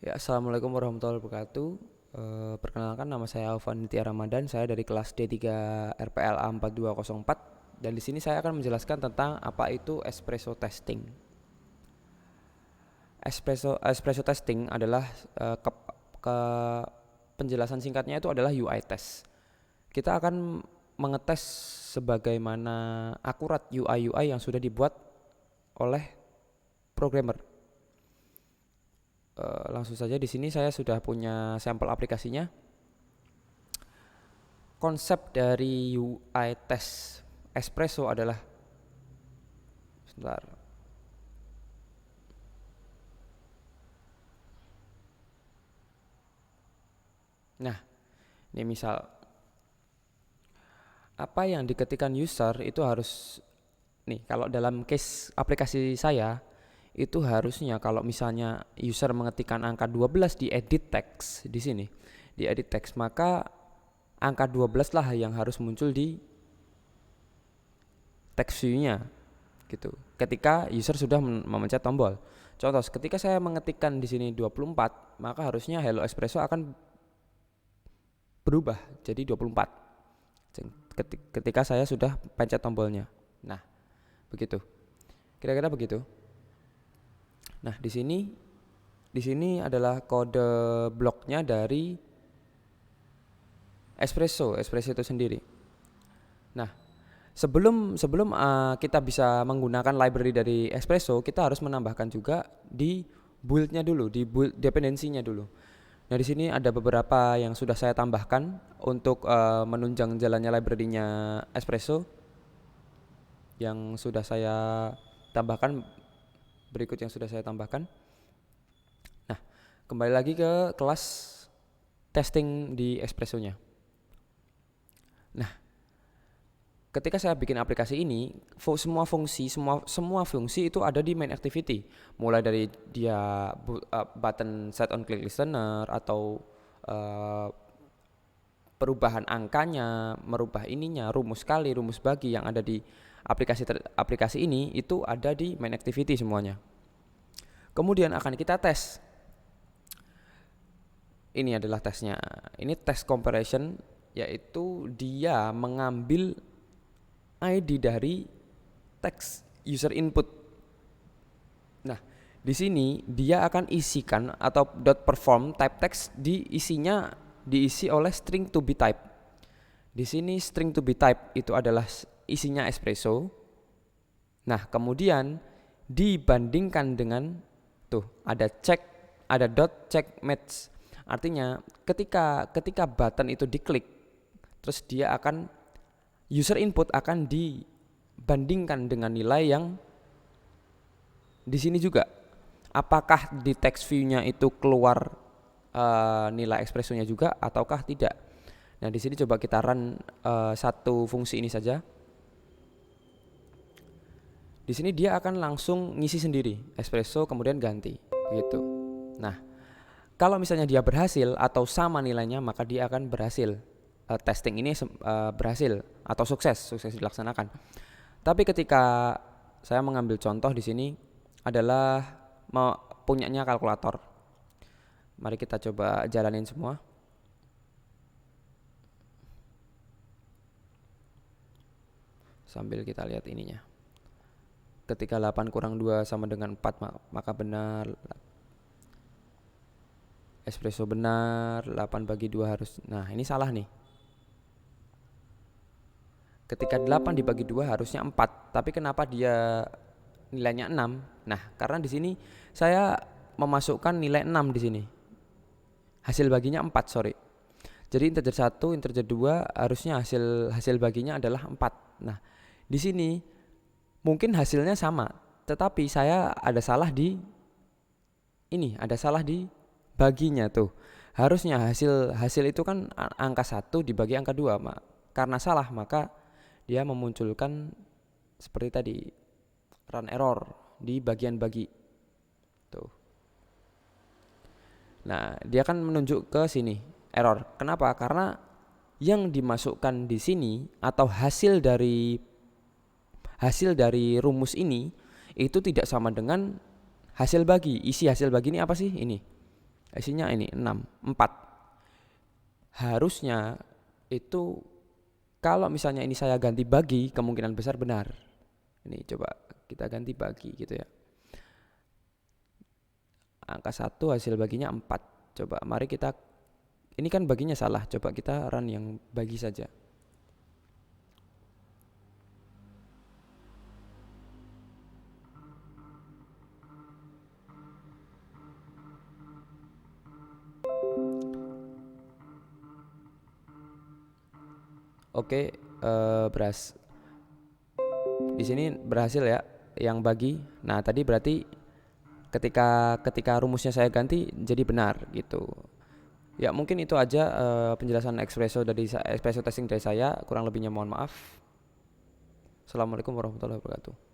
Ya, assalamualaikum warahmatullahi wabarakatuh. Perkenalkan, nama saya Alvan Nitya Ramadan. Saya dari kelas D3 RPLA 4204 dan di sini saya akan menjelaskan tentang apa itu espresso testing. Espresso testing adalah eh, ke, ke penjelasan singkatnya itu adalah UI test. Kita akan mengetes sebagaimana akurat UI yang sudah dibuat oleh programmer. Langsung saja, di sini saya sudah punya sampel aplikasinya. Konsep dari UI test espresso adalah, sebentar. Nah, ini misal apa yang diketikkan user itu harus, nih kalau dalam case aplikasi saya itu harusnya kalau misalnya user mengetikkan angka 12 di edit text di sini, di edit text, maka angka 12 lah yang harus muncul di text view-nya gitu. Ketika user sudah memencet tombol. Contoh, ketika saya mengetikkan di sini 24, maka harusnya Hello Espresso akan berubah jadi 24 ketika saya sudah pencet tombolnya. Nah, begitu. Kira-kira begitu. Nah, di sini adalah kode bloknya dari Espresso itu sendiri. Nah, sebelum sebelum kita bisa menggunakan library dari Espresso, kita harus menambahkan juga di build-nya dulu, di build dependensinya dulu. Nah, di sini ada beberapa yang sudah saya tambahkan untuk menunjang jalannya library-nya Espresso yang sudah saya tambahkan, berikut yang sudah saya tambahkan. Nah, kembali lagi ke kelas testing di Espresso-nya. Nah, ketika saya bikin aplikasi ini, semua fungsi itu ada di main activity. Mulai dari dia button set on click listener atau uh, perubahan angkanya, merubah ininya, rumus kali, rumus bagi yang ada di aplikasi ini itu ada di main activity semuanya. Kemudian akan kita tes. Ini adalah tesnya. Ini test comparison, yaitu dia mengambil ID dari teks user input. Nah, di sini dia akan isikan atau .perform type text diisi oleh string to be type. Di sini string to be type itu adalah isinya espresso. Nah, kemudian dibandingkan dengan ada dot check match. Artinya ketika button itu diklik, terus dia akan user input akan dibandingkan dengan nilai yang di sini juga. Apakah di text view-nya itu keluar nilai espressonya juga ataukah tidak? Nah, di sini coba kita run satu fungsi ini saja. Di sini dia akan langsung ngisi sendiri espresso kemudian ganti gitu. Nah, kalau misalnya dia berhasil atau sama nilainya, maka dia akan berhasil. Testing ini berhasil atau sukses dilaksanakan. Tapi ketika saya mengambil contoh di sini adalah punyanya kalkulator. Mari kita coba jalanin semua. Sambil kita lihat ininya. Ketika 8 kurang 2 sama dengan 4, maka benar. Espresso benar, 8 bagi 2 harus. Nah, ini salah nih. Ketika 8 dibagi 2 harusnya 4, tapi kenapa dia nilainya 6? Nah, karena di sini saya memasukkan nilai 6 di sini. Hasil baginya 4, sorry. Jadi integer 1, integer 2 harusnya hasil baginya adalah 4. Nah, di sini mungkin hasilnya sama, tetapi saya ada salah di baginya tuh. Harusnya hasil itu kan angka 1 dibagi angka 2, karena salah maka dia memunculkan seperti tadi, run error di bagian bagi tuh. Nah, dia kan menunjuk ke sini error. Kenapa? Karena yang dimasukkan di sini atau hasil dari rumus ini itu tidak sama dengan hasil bagi. Isi hasil bagi ini apa sih? Ini Isinya ini 6, 4. Harusnya itu kalau misalnya ini saya ganti bagi, kemungkinan besar benar. Ini coba kita ganti bagi gitu ya. Angka 1 hasil baginya 4. Coba mari kita, ini kan baginya salah, coba kita run yang bagi saja. Oke, di sini berhasil ya yang bagi. Nah, tadi berarti ketika rumusnya saya ganti jadi benar gitu. Ya, mungkin itu aja penjelasan espresso testing dari saya, kurang lebihnya mohon maaf. Assalamualaikum warahmatullahi wabarakatuh.